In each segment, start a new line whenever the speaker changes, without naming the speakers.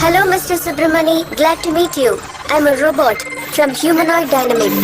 Hello, Mr. Subramani. Glad to meet you. I'm a robot from Humanoid Dynamics.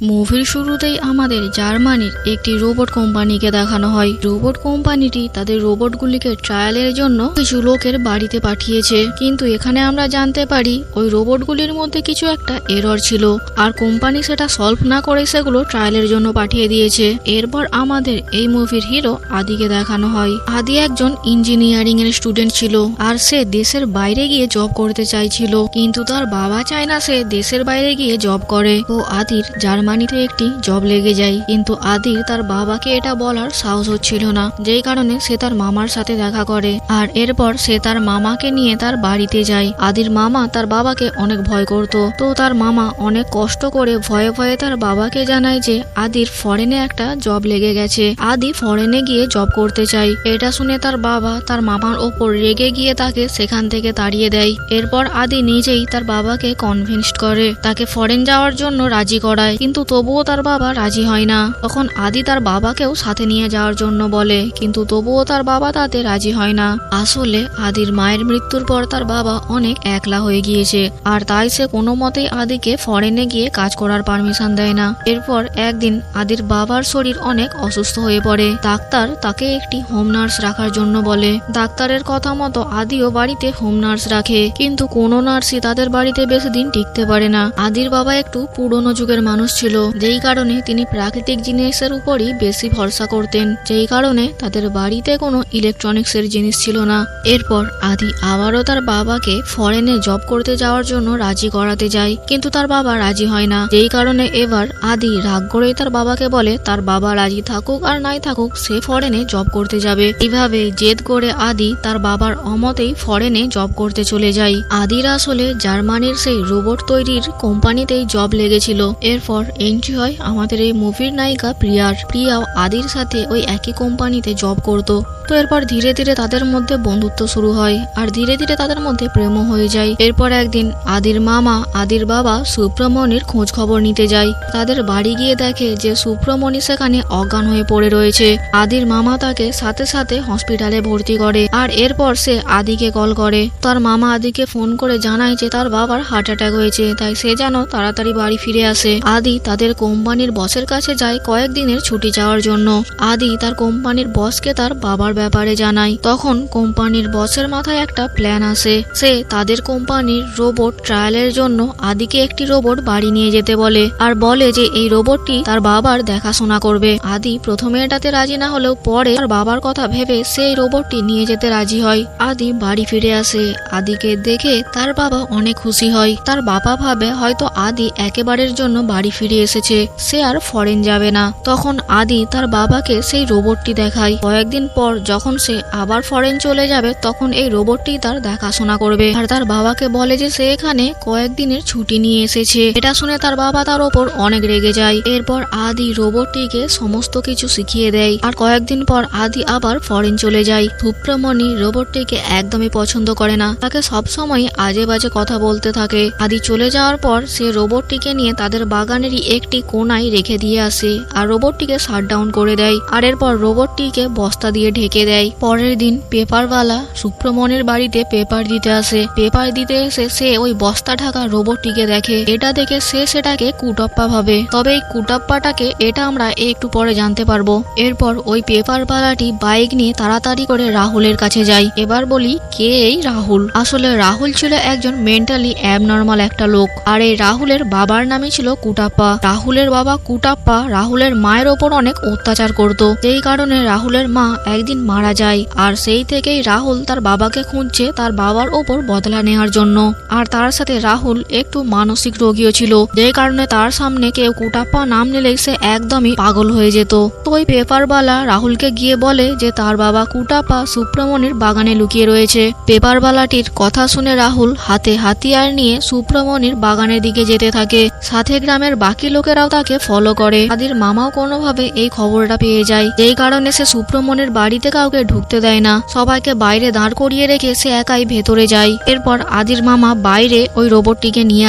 মুভির শুরুতেই আমাদের জার্মানির একটি রোবট কোম্পানিকে দেখানো হয়। রোবট কোম্পানিটি তাদের রোবটগুলিকে ট্রায়ালের জন্য কিছু লোকের বাড়িতে পাঠিয়েছে, কিন্তু এখানে আমরা জানতে পারি ওই রোবটগুলির মধ্যে কিছু একটা এরর ছিল, আর কোম্পানি সেটা সলভ না করে সেগুলো ট্রায়ালের জন্য পাঠিয়ে দিয়েছে। এরপর আমাদের এই মুভির হিরো আদিকে দেখানো হয়। আদি একজন ইঞ্জিনিয়ারিং এর স্টুডেন্ট ছিল, আর সে দেশের বাইরে গিয়ে জব করতে চাইছিল, কিন্তু তার বাবা চায় না সে দেশের বাইরে গিয়ে জব করে। তো আদির জার্মানিতে একটি জব লেগে যায়, কিন্তু আদির তার বাবাকে এটা বলার সাহস হচ্ছিল না, যেই কারণে সে তার মামার সাথে দেখা করে। আর এরপর সে তার মামাকে নিয়ে তার বাড়িতে যায়। আদির মামা তার বাবাকে অনেক ভয় করত, তো তার মামা অনেক কষ্ট করে ভয়ে ভয়ে তার বাবাকে জানায় যে আদির ফরেনে একটা জব লেগে গেছে, আদি ফরেনে গিয়ে জব করতে চায়। এটা শুনে তার বাবা তার মামার ওপর রেগে গিয়ে তাকে সেখান থেকে তাড়িয়ে দেয়। এরপর আদি নিজেই তার বাবাকে কনভিন্সড করে, তাকে ফরেন যাওয়ার জন্য রাজি করায়, কিন্তু তবুও তার বাবা রাজি হয় না। তখন আদি তার বাবাকেও সাথে নিয়ে যাওয়ার জন্য বলে, কিন্তু তবুও তার বাবা তাতে রাজি হয় না। আসলে আদির মায়ের মৃত্যুর পর তার বাবা অনেক একলা হয়ে গিয়েছে, আর তাই সে কোনো মতেই আদিকে ফরেনে গিয়ে কাজ করার পারমিশন দেয় না। এরপর একদিন আদির বাবার শরীর অনেক অসুস্থ হয়ে পড়ে। ডাক্তার তাকে একটি হোম নার্স রাখার জন্য বলে। ডাক্তারের কথা মতো আদিও বাড়িতে হোম নার্স রাখে, কিন্তু কোনো নার্সই তাদের বাড়িতে বেশি দিন টিকতে পারে না। আদির বাবা একটু পুরনো যুগের মানুষ ছিল, যেই কারণে তিনি প্রাকৃতিক জিনিসের উপরই বেশি ভরসা করতেন, যেই কারণে তাদের বাড়িতে কোনো ইলেকট্রনিক্সের জিনিস ছিল না। এরপর আদি আবারও তার বাবাকে ফরেনে জব করতে যাওয়ার জন্য রাজি করাতে যায়, কিন্তু তার বাবা রাজি হয় না, যেই কারণে এবার আদি রাগ করেই তার বাবাকে বলে তার বাবা রাজি থাকুক আর নাই থাকুক সে ফরেনে জব করতে যাবে। এইভাবে জেদ করে আদি তার বাবার অমতেই ফরেনে জব করতে চলে যায়। আদির আসলে জার্মানির সেই রোবট তৈরির কোম্পানিতেই জব লেগেছিল। এরপর এন্ট্রি হয় আমাদের এই মুভির নায়িকা প্রিয়ার। প্রিয়াও আদির সাথে ওই একই কোম্পানিতে জব করত। তো এরপর ধীরে ধীরে তাদের মধ্যে বন্ধুত্ব শুরু হয়, আর ধীরে ধীরে তাদের মধ্যে প্রেমও হয়ে যায়। এরপর একদিন আদির মামা আদির বাবা সুব্রমণির খোঁজ খবর নিতে যায়। তাদের বাড়ি গিয়ে দেখে যে সুব্রমণি সেখানে অজ্ঞান হয়ে পড়ে রয়েছে। আদির মামা তাকে সাথে সাথে হসপিটালে ভর্তি করে, আর এরপর সে আদিকে কল করে। তার মামা আদিকে ফোন করে জানায় যে তার বাবার হার্ট অ্যাটাক হয়েছে, তাই সে যেন তাড়াতাড়ি বাড়ি ফিরে আসে। আদি তাদের কোম্পানির বসের কাছে যায় কয়েকদিনের ছুটি চাওয়ার জন্য। আদি তার কোম্পানির বসকে তার বাবার ব্যাপারে জানায়। তখন কোম্পানির বসের মাথায় একটা প্ল্যান আসে। সে তাদের কোম্পানির রোবট ট্রায়ালের জন্য আদিকে একটি রোবট বাড়ি নিয়ে যেতে বলে, আর বলে যে এই রোবটটি তার বাবার দেখাশোনা করবে। আদি প্রথমে এটাতে রাজি না হলেও পরে তার বাবার কথা ভেবে সেই রোবটটি নিয়ে যেতে রাজি হয়। আদি বাড়ি ফিরে আসে। আদিকে দেখে তার বাবা অনেক খুশি হয়। তার বাবা ভাবে হয়তো আদি একেবারের জন্য বাড়ি ফিরে এসেছে, সে আর ফরেন যাবে না। তখন আদি তার বাবাকে সেই রোবটটি দেখায়। কয়েকদিন পর যখন সে আবার ফরেন চলে যাবে তখন এই রোবটটি তার দেখাশোনা করবে, আর তার বাবাকে বলে যে সে এখানে কয়েকদিনের ছুটি নিয়ে এসেছে। এটা শুনে তার বাবা তার ওপর অনেক রেগে যায়। এরপর আদি রোবটটিকে সমস্ত কিছু শিখিয়ে দেয়, আর কয়েকদিন পর আদি আবার ফরেন চলে যায়। সুব্রমণি রোবটটিকে একদমই পছন্দ করে না, তাকে সবসময় আজে বাজে কথা বলতে থাকে। আদি চলে যাওয়ার পর সে রোবটটিকে নিয়ে তাদের বাগানেরই একটি কোনায় রেখে দিয়ে আসে, আর রোবটটিকে শাটডাউন করে দেয়। আর এরপর রোবটটিকে বস্তা দিয়ে ঢেকে দেয়। পরের দিন পেপারওয়ালা সুব্রমণির বাড়িতে পেপার দিতে আসে। পেপার দিতে এসে সে ওই বস্তা ঢাকা রোবটটিকে দেখে। এটা দেখে সে সেটাকে কুটাপ্পা ভাবে, তবে এই কুটাপ্পাটাকে এটা আমরা একটু পরে জানতে পারবো। এরপর ওই পেপারওয়ালাটি বাইক নিয়ে তাড়াতাড়ি করে রাহুলের কাছে যায়। এবার বলি কে এই রাহুল? আসলে রাহুল ছিল একজন মেন্টালি অ্যাবনর্মাল একটা লোক, আর এই রাহুলের বাবার নামই ছিল কুটাপ্পা। রাহুলের বাবা কুটাপ্পা রাহুলের মায়ের ওপর অনেক অত্যাচার করত, যেই কারণে রাহুলের মা একদিন মারা যায়। আর সেই থেকেই রাহুল তার বাবাকে খুঁজছে তার বাবার ওপর বদলা নেওয়ার জন্য। আর তার সাথে রাহুল একটু মানসিক রোগীও ছিল, যেই কারণে তার সামনে কেউ কুটাপ্পা নাম নিলেই সে একদমই পাগল হয়ে যেত। তো ওই পেপারওয়ালা রাহুলকে গিয়ে বলে যে তার বাবা কুটাপ্পা সুব্রমণির বাগানে লুকিয়ে রয়েছে। পেপারওয়ালাটির কথা শুনে রাহুল হাতে হাতিয়ার নিয়ে সুব্রমণির বাগানের দিকে যেতে থাকে। সাথে গ্রামের বাকি লোকেরাও তাকে ফলো করে। আদির মামাও কোনোভাবে এই খবরটা পেয়ে যায়, যেই কারণে সে সুব্রমণির বাড়িতে কাউকে ঢুকতে দেয় না, সবাইকে বাইরে দাঁড় করিয়ে রেখে সে একাই ভেতরে যায়। এরপর আদির মামা বাইরে ওই রোবটটিকে নিয়ে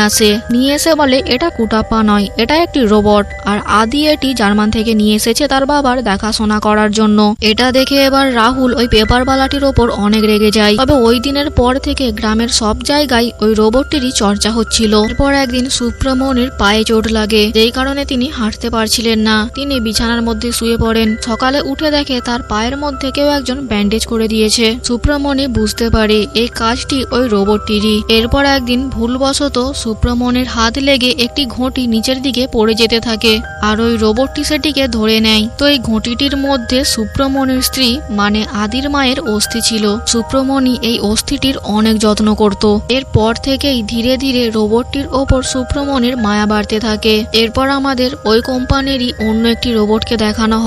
এসে বলে এটা কুটাপ্পা নয়, এটা একটি রোবট, আর আদি এটি জার্মান থেকে নিয়ে এসেছে তার বাবার দেখাশোনা করার জন্য। এটা দেখে এবার রাহুল ওই পেপারওয়ালাটির ওপর অনেক রেগে যায়। তবে ওই দিনের পর থেকে গ্রামের সব জায়গায় ওই রোবটটিরই চর্চা হচ্ছিল। এরপর একদিন সুব্রমণির পায়ে চোট লাগে, যেই কারণে তিনি হাঁটতে পারছিলেন না। তিনি বিছানার মধ্যে শুয়ে পড়েন। সকালে উঠে দেখে তার পায়ের মধ্যে কেউ একজন ব্যান্ডেজ করে দিয়েছে। সুব্রমণি বুঝতে পারে এই কাজটি ওই রোবটটিরই। এরপর একদিন ভুলবশত সুব্রমণির হাত লেগে একটি ঘটি নিচের দিকে পড়ে যেতে থাকে, আর ওই রোবটটি সেটিকে ধরে নেয়। তো এই ঘটিটির মধ্যে সুব্রমণির স্ত্রী মানে আদির মায়ের অস্থি ছিল। সুব্রমণি এই অস্থিটির অনেক যত্ন করত। এরপর থেকেই ধীরে ধীরে রোবটটির ওপর সুব্রমণির মায়া বাড়তে থাকে। এরপর আমাদের ওই কোম্পানিরই অন্য একটি রোবটকে দেখানো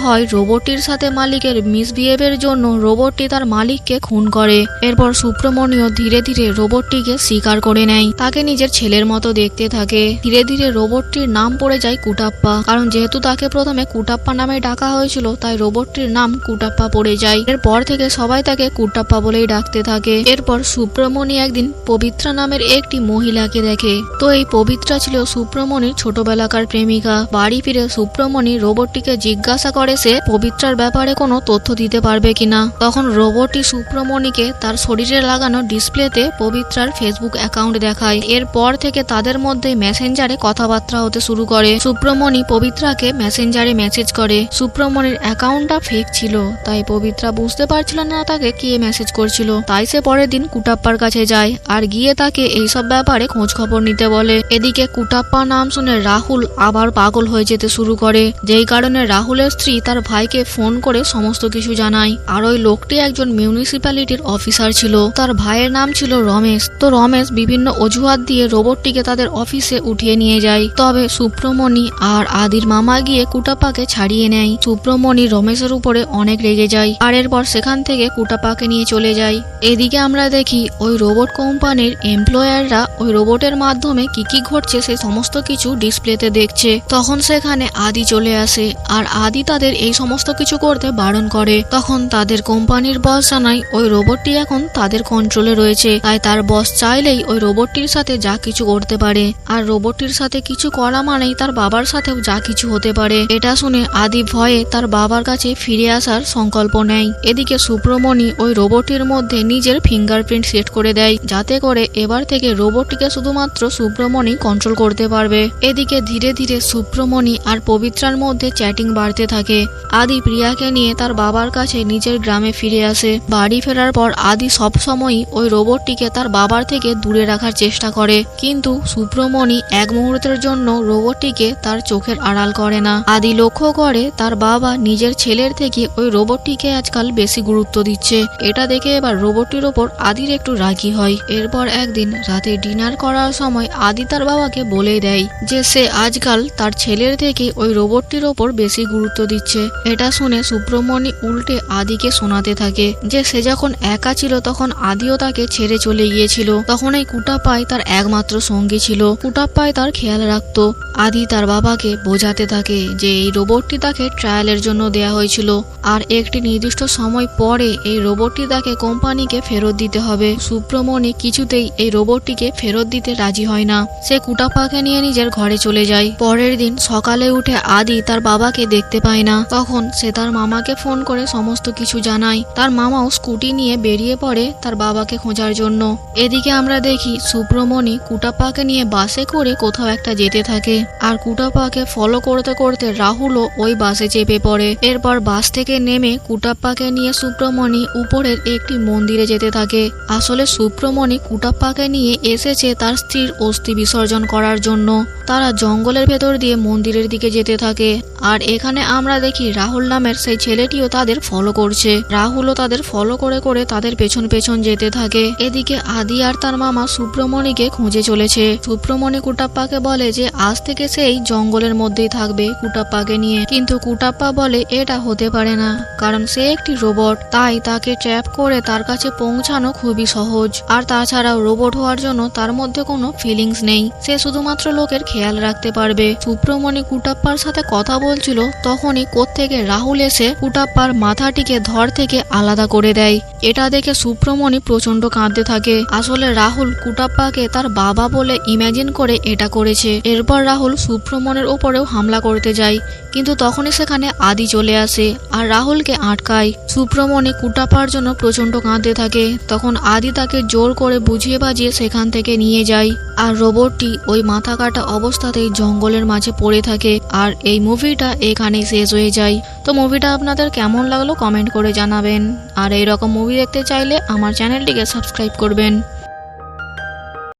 হয় রোবটটির সাথে মালিকের মিসবিহেভের জন্য রোবটটি তার মালিককে খুন করে। এরপর সুব্রমণিও ধীরে ধীরে রোবটটিকে স্বীকার করে নেয়, তাকে নিজের ছেলের মতো দেখতে থাকে। ধীরে ধীরে রোবটটির নাম পড়ে যায় কুটাপ্পা, কারণ যেহেতু তাকে প্রথমে কুটাপ্পা নামে ডাকা হয়েছিল তাই রোবটটির নাম কুটাপ্পা পড়ে যায়। এরপর থেকে সবাই তাকে কুটাপ্পা বলেই ডাকতে থাকে। এরপর সুব্রমণি একদিন পবিত্রা নামের একটি মহিলাকে দেখে। তো এই পবিত্রা ছিল সুব্রমণির ছোটবেলাকার প্রেমিকা। বাড়ি ফিরে সুব্রমণি রোবটটিকে জিজ্ঞাসা করে সে পবিত্রার ব্যাপারে কোনো তথ্য দিতে পারবে কিনা। তখন রোবটটি সুব্রমণিকে তার শরীরে লাগানো ডিসপ্লেতে পবিত্রার ফেসবুক অ্যাকাউন্ট দেখায়। এরপর থেকে তাদের মধ্যে মেসেঞ্জারে কথাবার্তা হতে শুরু করে। সুব্রমণি পবিত্রাকে মেসেঞ্জারে মেসেজ করে। সুব্রমণির অ্যাকাউন্টটা ফেক ছিল, তাই পবিত্রা বুঝতে পারছিল না তাকে কে মেসেজ করছিল। তাই সে পরের দিন কুটাপ্পার কাছে যায় আর গিয়ে তাকে এইসব ব্যাপারে খোঁজ খবর নিতে বলে। এদিকে কুটাপ্পা নাম শুনে রাহুল আবার পাগল হয়ে যেতে শুরু করে, যেই কারণে রাহুলের স্ত্রী তার ভাইকে ফোন করে সমস্ত কিছু জানায়। আর ওই লোকটি একজন মিউনিসিপ্যালিটির অফিসার ছিল। তার ভাইয়ের নাম ছিল রমেশ। তো রমেশ বিভিন্ন অজুহাত দিয়ে রোবটটিকে তাদের অফিসে উঠিয়ে নিয়ে যায়। তবে সুব্রমণি আর আদির মামা গিয়ে কুটাপ্পাকে ছাড়িয়ে নেয়। সুব্রমণি রমেশের উপরে অনেক রেগে যায় আর এরপর সেখান থেকে কুটাপ্পাকে নিয়ে চলে যায়। এদিকে আমরা দেখি ওই রোবট কোম্পানির এমপ্লয়াররা ওই রোবটের মাধ্যমে কি কি ঘটছে সেই সমস্ত কিছু ডিসপ্লেতে দেখছে। তখন সেখানে আদি চলে আসে আর আদি তাদের এই সমস্ত কিছু করতে বারণ করে। তখন তাদের কোম্পানির বস জানায় ওই রোবটটি এখন তাদের কন্ট্রোলে রয়েছে, তাই তার বস চাইলেই ওই রোবটটির সাথে যা কিছু করতে পারে। আর রোবটটির সাথে কিছু করা মানেই তার বাবার সাথেও যা কিছু হতে পারে। এটা শুনে আদি ভয়ে তার বাবার কাছে ফিরে আসার সংকল্প নেয়। এদিকে সুব্রমণি ওই রোবটটির মধ্যে নিজের ফিঙ্গারপ্রিন্ট সেট করে দেয়, যাতে করে এবার থেকে রোবটটিকে শুধুমাত্র সুব্রমণি কন্ট্রোল করতে পারবে। এদিকে ধীরে ধীরে সুব্রমণি আর পবিত্রার মধ্যে চ্যাটিং বাড়তে থাকে। আদি প্রিয়াকে নিয়ে তার বাবার কাছে নিজের গ্রামে ফিরে আসে। বাড়ি ফেরার পর আদি সবসময়ই ওই রোবটটিকে তার বাবার থেকে দূরে রাখার চেষ্টা করে, কিন্তু সুব্রমণি এক মুহূর্তের জন্য রোবটটিকে তার চোখের আড়াল করে না। আদি লক্ষ্য করে তার বাবা নিজের ছেলের থেকে ওই রোবটটিকে আজকাল বেশি গুরুত্ব দিচ্ছে। এটা দেখে এবার রোবটটির ওপর আদির একটু রাগি হয়। এরপর একদিন রাতে ডিনার করার সময় আদি তার বাবাকে বলে দেয় যে সে আজকাল তার ছেলের থেকে ওই রোবটটির ওপর বেশি গুরুত্ব দিচ্ছে। এটা শুনে সুব্রমণি উল্টে আদিকে শোনাতে থাকে যে সে যখন একা ছিল তখন আদিও তাকে ছেড়ে চলে গিয়েছিল। তখন এই কুটাপ্পাই তার একমাত্র সঙ্গী ছিল, কুটাপ্পাই তার খেয়াল রাখতো। আদি তার বাবাকে বোঝাতে থাকে যে এই রোবটটি তাকে ট্রায়ালের জন্য দেয়া হয়েছিল আর একটি নির্দিষ্ট সময় পরে এই রোবটটি তাকে কোম্পানিকে ফেরত দিতে হবে। সুব্রমণি কিছুতেই এই রোবটটিকে ফেরত দিতে রাজি হয় না। সে কুটাপ্পাকে নিয়ে নিজের ঘরে চলে যায়। পরের দিন সকালে উঠে আদি তার বাবাকে দেখতে পায় না। তখন সে তার মামাকে ফোন করে সমস্ত কিছু জানায়। তার মামাও স্কুটি নিয়ে বেরিয়ে পড়ে তার বাবাকে খোঁজার জন্য। এদিকে আমরা দেখি সুব্রমণি কুটাপ্পাকে নিয়ে বাসে করে কোথাও একটা যেতে থাকে আর কুটাপ্পাকে ফলো করতে করতে রাহুলও ওই বাসে চেপে পড়ে। এরপর বাস থেকে নেমে কুটাপ্পাকে নিয়ে সুব্রমণি উপরের একটি মন্দিরে যেতে থাকে। আসলে সুব্রমণি কুটাপ্পাকে নিয়ে এসেছে তার স্ত্রীর অস্থি বিসর্জন করার জন্য। তারা জঙ্গলের ভেতর দিয়ে মন্দিরের দিকে যেতে থাকে আর এখানে আমরা দেখি রাহুল নামের সেই ছেলেটিও তাদের ফলো করছে। রাহুলও তাদের ফলো করে করে তাদের পেছন পেছন যেতে থাকে। এদিকে আদি আর তার মামা সুব্রমণিকে খুঁজে চলেছে। সুব্রমণি কুটাপ্পাকে বলে যে আজ থেকে সেই জঙ্গলের মধ্যেই থাকবে কুটাপ্পাকে নিয়ে, কিন্তু কুটাপ্পা বলে এটা হতে পারে না, কারণ সে একটি রোবট, তাই তাকে ট্র্যাপ করে তার কাছে পৌঁছানো খুবই সহজ। আর তাছাড়াও রোবট হওয়ার জন্য তার মধ্যে কোনো ফিলিংস নেই, সে শুধুমাত্র লোকের খেয়াল রাখতে পারবে। সুব্রমণি কুটাপ্পার সাথে কথা বলছিল, তখনই কোত্থেকে রাহুল এসে কুটাপ্পার মাথাটিকে ধর থেকে আলাদা করে দেয়। এটা দেখে সুব্রমণি প্রচন্ড কাঁদতে থাকে। আসলে রাহুল কুটাপ্পাকে তার বাবা বলে ইমাজিন করে এটা করেছে। এরপর রাহুল সুব্রমণের ওপরেও হামলা করতে যায়, কিন্তু তখনই সেখানে আদি চলে আসে আর রাহুলকে আটকায়। সুব্রমণি কুটাপ্পার জন্য প্রচন্ড কাঁদতে থাকে। তখন আদি তাকে জোর করে বুঝিয়ে বাজিয়ে সেখান থেকে নিয়ে যায়, আর রোবটটি ওই মাথা কাটা অবস্থাতেই জঙ্গলের মাঝে পড়ে থাকে। আর এই মুভিটা এখানেই শেষ হয়ে যায়। তো মুভিটা আপনাদের কেমন লাগলো কমেন্ট করে জানাবেন। আর এইরকম মুভি দেখতে চাইলে আমার চ্যানেলটিকে সাবস্ক্রাইব করবেন।